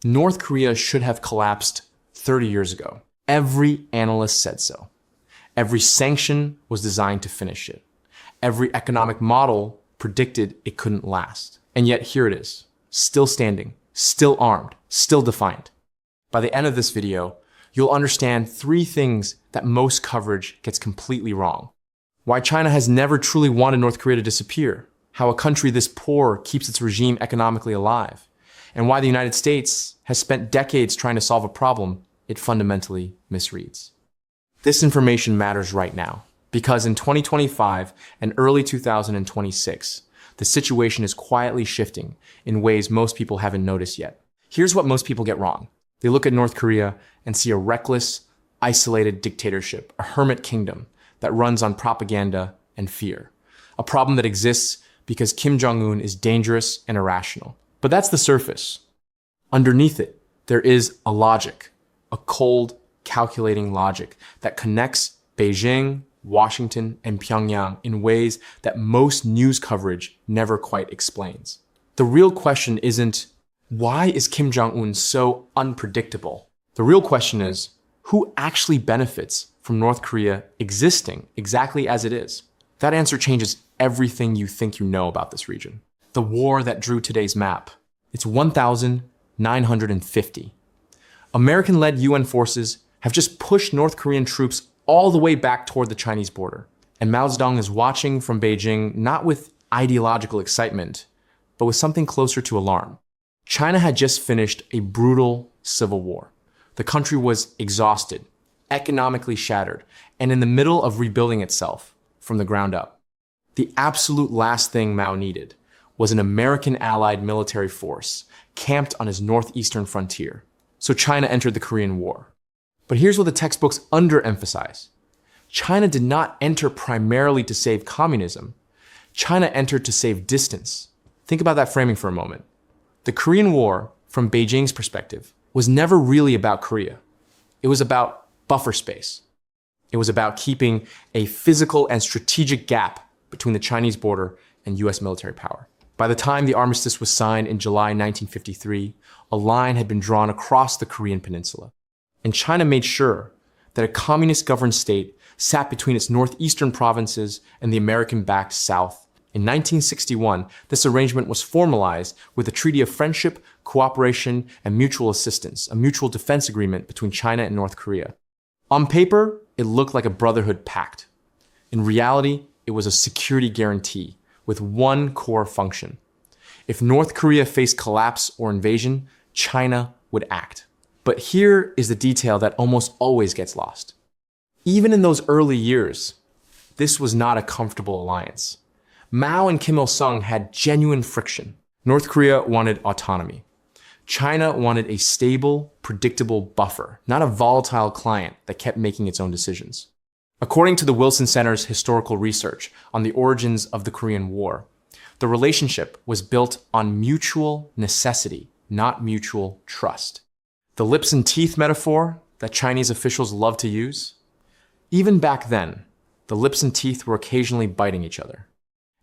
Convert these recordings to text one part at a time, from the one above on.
North Korea should have collapsed 30 years ago. Every analyst said so. Every sanction was designed to finish it. Every economic model predicted it couldn't last. And yet here it is, still standing, still armed, still defiant. By the end of this video, you'll understand 3 things that most coverage gets completely wrong. Why China has never truly wanted North Korea to disappear, how a country this poor keeps its regime economically alive, and why the United States has spent decades trying to solve a problem it fundamentally misreads. This information matters right now, because in 2025 and early 2026, the situation is quietly shifting in ways most people haven't noticed yet. Here's what most people get wrong. They look at North Korea and see a reckless, isolated dictatorship, a hermit kingdom that runs on propaganda and fear, a problem that exists because Kim Jong-un is dangerous and irrational. But that's the surface. Underneath it, there is a logic, a cold, calculating logic that connects Beijing, Washington, and Pyongyang in ways that most news coverage never quite explains. The real question isn't, why is Kim Jong-un so unpredictable? The real question is, who actually benefits from North Korea existing exactly as it is? That answer changes everything you think you know about this region. The war that drew today's map, it's 1,950. American-led UN forces have just pushed North Korean troops all the way back toward the Chinese border. And Mao Zedong is watching from Beijing not with ideological excitement, but with something closer to alarm. China had just finished a brutal civil war. The country was exhausted, economically shattered, and in the middle of rebuilding itself from the ground up. The absolute last thing Mao needed was an American allied military force camped on his northeastern frontier. So China entered the Korean War. But here's what the textbooks underemphasize. China did not enter primarily to save communism. China entered to save distance. Think about that framing for a moment. The Korean War, from Beijing's perspective, was never really about Korea. It was about buffer space. It was about keeping a physical and strategic gap between the Chinese border and US military power. By the time the armistice was signed in July 1953, a line had been drawn across the Korean peninsula. And China made sure that a communist-governed state sat between its northeastern provinces and the American-backed South. In 1961, this arrangement was formalized with a Treaty of Friendship, Cooperation, and Mutual Assistance, a mutual defense agreement between China and North Korea. On paper, it looked like a brotherhood pact. In reality, it was a security guarantee with one core function. If North Korea faced collapse or invasion, China would act. But here is the detail that almost always gets lost. Even in those early years, this was not a comfortable alliance. Mao and Kim Il-sung had genuine friction. North Korea wanted autonomy. China wanted a stable, predictable buffer, not a volatile client that kept making its own decisions. According to the Wilson Center's historical research on the origins of the Korean War, the relationship was built on mutual necessity, not mutual trust. The lips and teeth metaphor that Chinese officials love to use? Even back then, the lips and teeth were occasionally biting each other.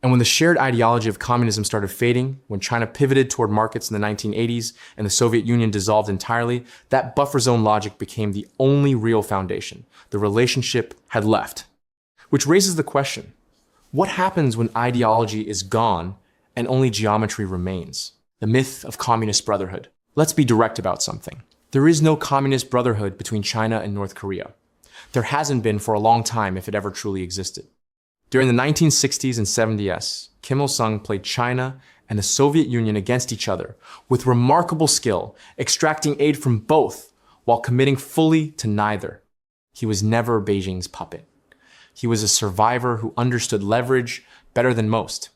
And when the shared ideology of communism started fading, when China pivoted toward markets in the 1980s and the Soviet Union dissolved entirely, that buffer zone logic became the only real foundation. The relationship had left. Which raises the question, what happens when ideology is gone and only geometry remains? The myth of communist brotherhood. Let's be direct about something. There is no communist brotherhood between China and North Korea. There hasn't been for a long time if it ever truly existed. During the 1960s and 70s, Kim Il-sung played China and the Soviet Union against each other with remarkable skill, extracting aid from both while committing fully to neither. He was never Beijing's puppet. He was a survivor who understood leverage better than most.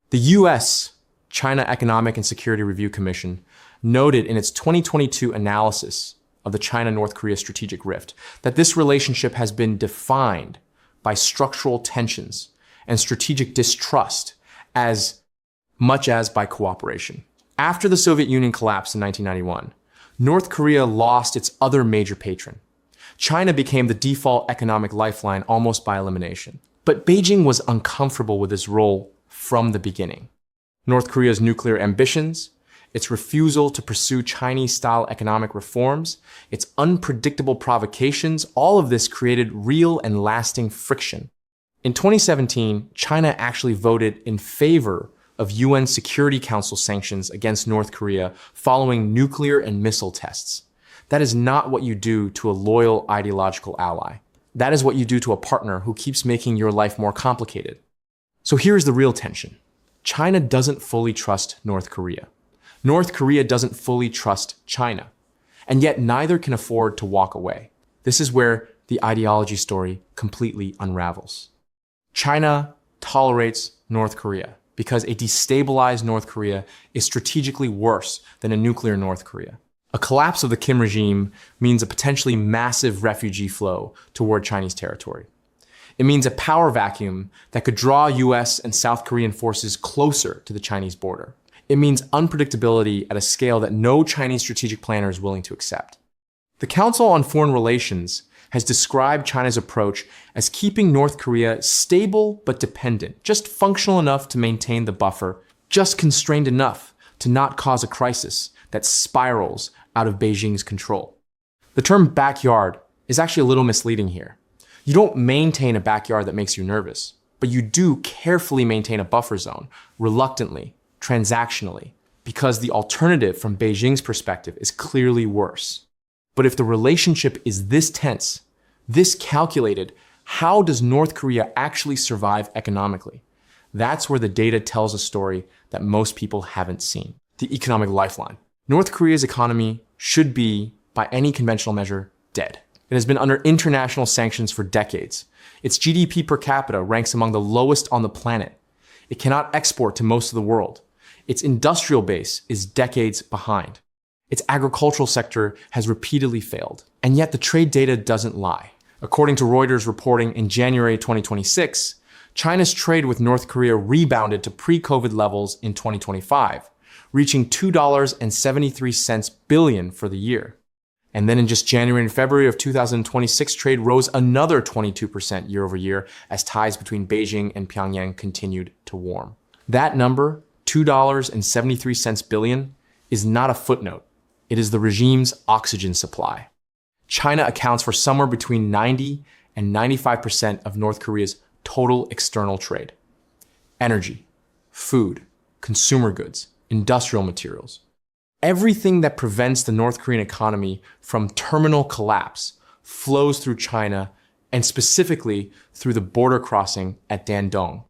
The US, China Economic and Security Review Commission, noted in its 2022 analysis of the China-North Korea strategic rift that this relationship has been defined by structural tensions and strategic distrust as much as by cooperation. After the Soviet Union collapsed in 1991, North Korea lost its other major patron. China became the default economic lifeline almost by elimination. But Beijing was uncomfortable with this role from the beginning. North Korea's nuclear ambitions, its refusal to pursue Chinese-style economic reforms, its unpredictable provocations, all of this created real and lasting friction. In 2017, China actually voted in favor of UN Security Council sanctions against North Korea following nuclear and missile tests. That is not what you do to a loyal ideological ally. That is what you do to a partner who keeps making your life more complicated. So here's the real tension. China doesn't fully trust North Korea. North Korea doesn't fully trust China. And yet neither can afford to walk away. This is where the ideology story completely unravels. China tolerates North Korea because a destabilized North Korea is strategically worse than a nuclear North Korea. A collapse of the Kim regime means a potentially massive refugee flow toward Chinese territory. It means a power vacuum that could draw US and South Korean forces closer to the Chinese border. It means unpredictability at a scale that no Chinese strategic planner is willing to accept. The Council on Foreign Relations has described China's approach as keeping North Korea stable but dependent, just functional enough to maintain the buffer, just constrained enough to not cause a crisis that spirals out of Beijing's control. The term backyard is actually a little misleading here. You don't maintain a backyard that makes you nervous, but you do carefully maintain a buffer zone, reluctantly, transactionally, because the alternative from Beijing's perspective is clearly worse. But if the relationship is this tense, this calculated, how does North Korea actually survive economically? That's where the data tells a story that most people haven't seen. The economic lifeline. North Korea's economy should be, by any conventional measure, dead. It has been under international sanctions for decades. Its GDP per capita ranks among the lowest on the planet. It cannot export to most of the world. Its industrial base is decades behind. Its agricultural sector has repeatedly failed. And yet the trade data doesn't lie. According to Reuters reporting in January 2026, China's trade with North Korea rebounded to pre-COVID levels in 2025, reaching $2.73 billion for the year. And then in just January and February of 2026, trade rose another 22% year over year as ties between Beijing and Pyongyang continued to warm. That number, $2.73 billion, is not a footnote. It is the regime's oxygen supply. China accounts for somewhere between 90 and 95% of North Korea's total external trade. Energy, food, consumer goods, industrial materials. Everything that prevents the North Korean economy from terminal collapse flows through China and specifically through the border crossing at Dandong,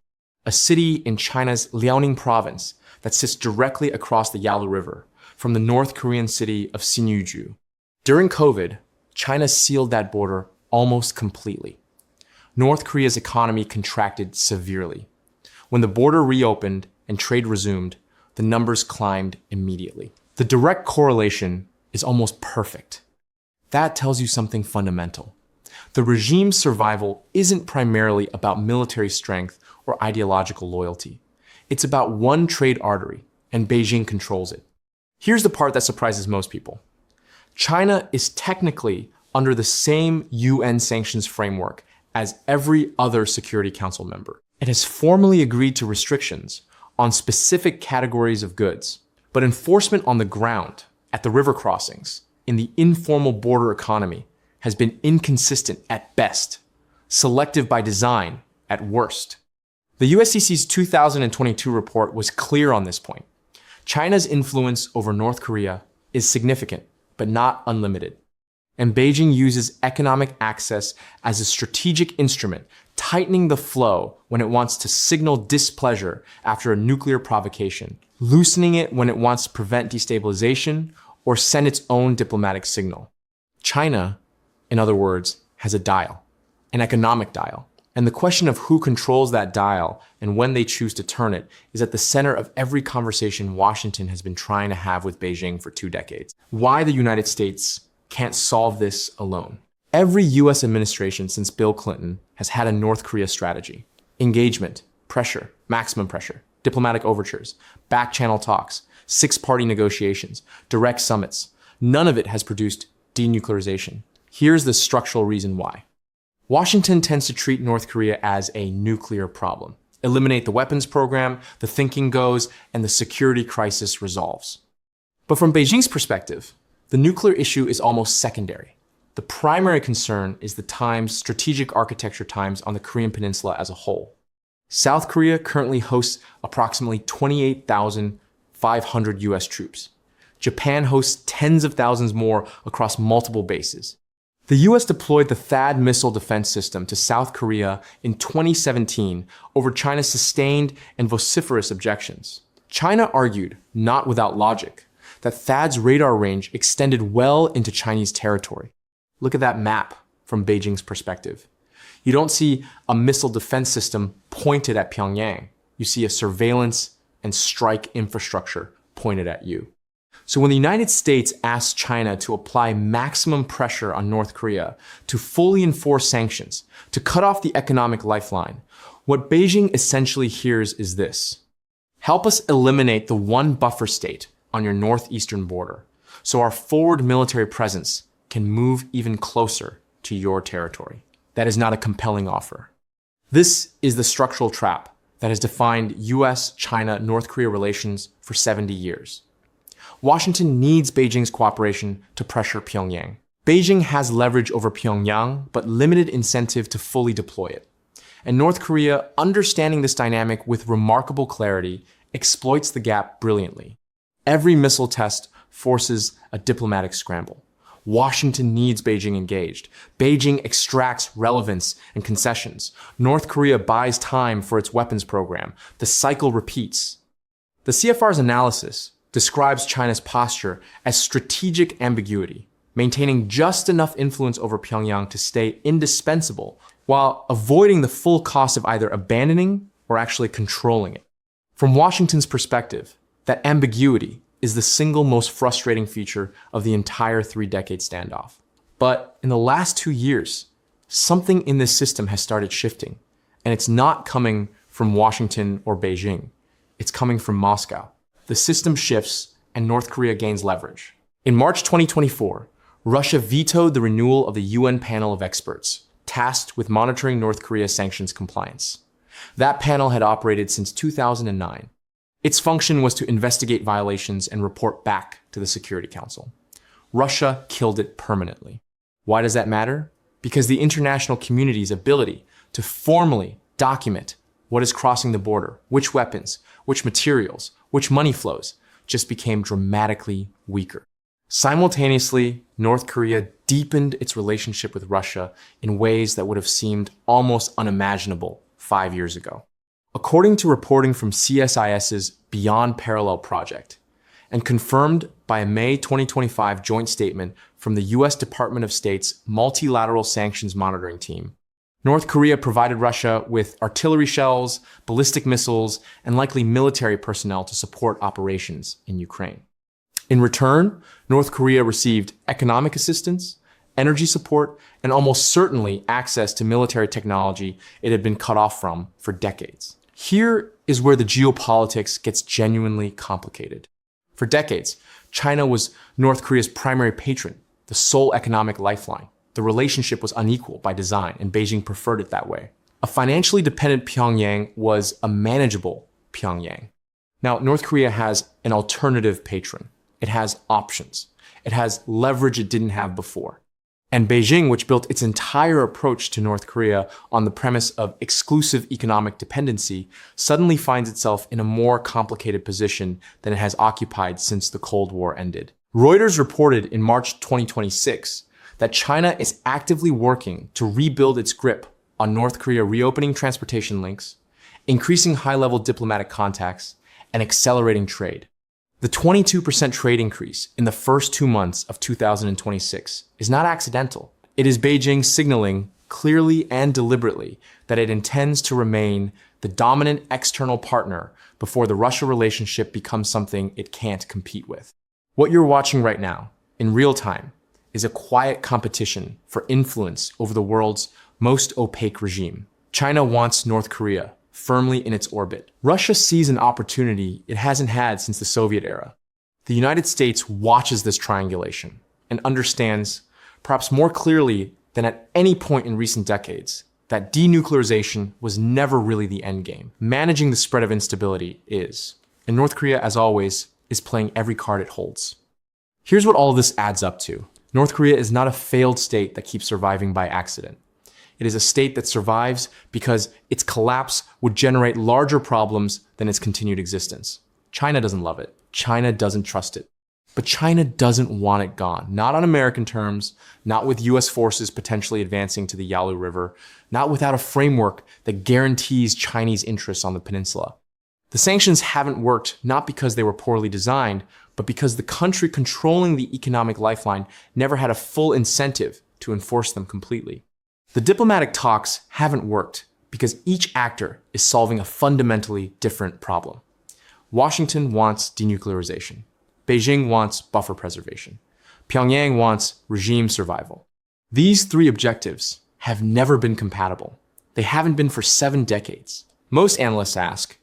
a city in China's Liaoning province that sits directly across the Yalu River from the North Korean city of Sinuiju. During COVID, China sealed that border almost completely. North Korea's economy contracted severely. When the border reopened and trade resumed, the numbers climbed immediately. The direct correlation is almost perfect. That tells you something fundamental. The regime's survival isn't primarily about military strength or ideological loyalty. It's about one trade artery, and Beijing controls it. Here's the part that surprises most people. China is technically under the same UN sanctions framework as every other Security Council member. It has formally agreed to restrictions on specific categories of goods. But enforcement on the ground, at the river crossings, in the informal border economy, has been inconsistent at best, selective by design at worst. The USCC's 2022 report was clear on this point. China's influence over North Korea is significant, but not unlimited. And Beijing uses economic access as a strategic instrument, tightening the flow when it wants to signal displeasure after a nuclear provocation, loosening it when it wants to prevent destabilization or send its own diplomatic signal. China, in other words, has a dial, an economic dial. And the question of who controls that dial and when they choose to turn it is at the center of every conversation Washington has been trying to have with Beijing for 2 decades. Why the United States can't solve this alone. Every US administration since Bill Clinton has had a North Korea strategy. Engagement, pressure, maximum pressure, diplomatic overtures, back-channel talks, 6-party negotiations, direct summits. None of it has produced denuclearization. Here's the structural reason why. Washington tends to treat North Korea as a nuclear problem. Eliminate the weapons program, the thinking goes, and the security crisis resolves. But from Beijing's perspective, the nuclear issue is almost secondary. The primary concern is the times, strategic architecture times on the Korean Peninsula as a whole. South Korea currently hosts approximately 28,500 US troops. Japan hosts tens of thousands more across multiple bases. The US deployed the THAAD missile defense system to South Korea in 2017 over China's sustained and vociferous objections. China argued, not without logic, that THAAD's radar range extended well into Chinese territory. Look at that map from Beijing's perspective. You don't see a missile defense system pointed at Pyongyang. You see a surveillance and strike infrastructure pointed at you. So when the United States asked China to apply maximum pressure on North Korea to fully enforce sanctions, to cut off the economic lifeline, what Beijing essentially hears is this: help us eliminate the one buffer state on your northeastern border, so our forward military presence can move even closer to your territory. That is not a compelling offer. This is the structural trap that has defined US-China-North Korea relations for 70 years. Washington needs Beijing's cooperation to pressure Pyongyang. Beijing has leverage over Pyongyang, but limited incentive to fully deploy it. And North Korea, understanding this dynamic with remarkable clarity, exploits the gap brilliantly. Every missile test forces a diplomatic scramble. Washington needs Beijing engaged. Beijing extracts relevance and concessions. North Korea buys time for its weapons program. The cycle repeats. The CFR's analysis describes China's posture as strategic ambiguity, maintaining just enough influence over Pyongyang to stay indispensable, while avoiding the full cost of either abandoning or actually controlling it. From Washington's perspective, that ambiguity is the single most frustrating feature of the entire three-decade standoff. But in the last 2 years, something in this system has started shifting, and it's not coming from Washington or Beijing. It's coming from Moscow. The system shifts and North Korea gains leverage. In March 2024, Russia vetoed the renewal of the UN panel of experts, tasked with monitoring North Korea's sanctions compliance. That panel had operated since 2009. Its function was to investigate violations and report back to the Security Council. Russia killed it permanently. Why does that matter? Because the international community's ability to formally document what is crossing the border, which weapons, which materials, which money flows, just became dramatically weaker. Simultaneously, North Korea deepened its relationship with Russia in ways that would have seemed almost unimaginable 5 years ago. According to reporting from CSIS's Beyond Parallel project, and confirmed by a May 2025 joint statement from the US Department of State's Multilateral Sanctions Monitoring Team, North Korea provided Russia with artillery shells, ballistic missiles, and likely military personnel to support operations in Ukraine. In return, North Korea received economic assistance, energy support, and almost certainly access to military technology it had been cut off from for decades. Here is where the geopolitics gets genuinely complicated. For decades, China was North Korea's primary patron, the sole economic lifeline. The relationship was unequal by design, and Beijing preferred it that way. A financially dependent Pyongyang was a manageable Pyongyang. Now, North Korea has an alternative patron. It has options. It has leverage it didn't have before. And Beijing, which built its entire approach to North Korea on the premise of exclusive economic dependency, suddenly finds itself in a more complicated position than it has occupied since the Cold War ended. Reuters reported in March 2026 that China is actively working to rebuild its grip on North Korea, reopening transportation links, increasing high-level diplomatic contacts, and accelerating trade. The 22% trade increase in the first 2 months of 2026 is not accidental. It is Beijing signaling clearly and deliberately that it intends to remain the dominant external partner before the Russia relationship becomes something it can't compete with. What you're watching right now, in real time, is a quiet competition for influence over the world's most opaque regime. China wants North Korea firmly in its orbit. Russia sees an opportunity it hasn't had since the Soviet era. The United States watches this triangulation and understands, perhaps more clearly than at any point in recent decades, that denuclearization was never really the end game. Managing the spread of instability is. And North Korea, as always, is playing every card it holds. Here's what all of this adds up to. North Korea is not a failed state that keeps surviving by accident. It is a state that survives because its collapse would generate larger problems than its continued existence. China doesn't love it. China doesn't trust it. But China doesn't want it gone. Not on American terms, not with US forces potentially advancing to the Yalu River, not without a framework that guarantees Chinese interests on the peninsula. The sanctions haven't worked not because they were poorly designed, but because the country controlling the economic lifeline never had a full incentive to enforce them completely. The diplomatic talks haven't worked because each actor is solving a fundamentally different problem. Washington wants denuclearization. Beijing wants buffer preservation. Pyongyang wants regime survival. These three objectives have never been compatible. They haven't been for 7 decades. Most analysts ask,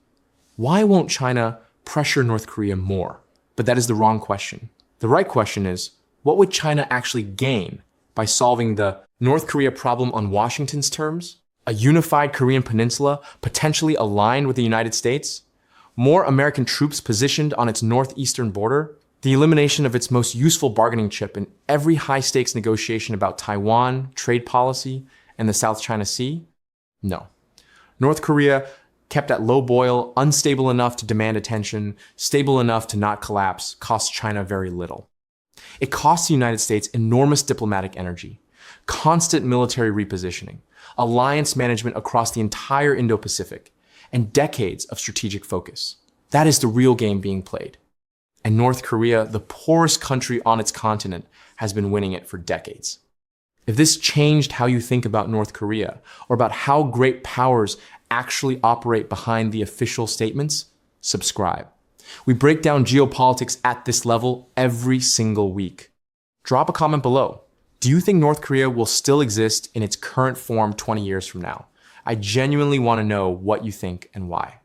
why won't China pressure North Korea more? But that is the wrong question. The right question is, what would China actually gain by solving the North Korea problem on Washington's terms? A unified Korean peninsula potentially aligned with the United States? More American troops positioned on its northeastern border? The elimination of its most useful bargaining chip in every high-stakes negotiation about Taiwan, trade policy, and the South China Sea? No. North Korea, kept at low boil, unstable enough to demand attention, stable enough to not collapse, costs China very little. It costs the United States enormous diplomatic energy, constant military repositioning, alliance management across the entire Indo-Pacific, and decades of strategic focus. That is the real game being played. And North Korea, the poorest country on its continent, has been winning it for decades. If this changed how you think about North Korea, or about how great powers actually operate behind the official statements, subscribe. We break down geopolitics at this level every single week. Drop a comment below. Do you think North Korea will still exist in its current form 20 years from now? I genuinely want to know what you think and why.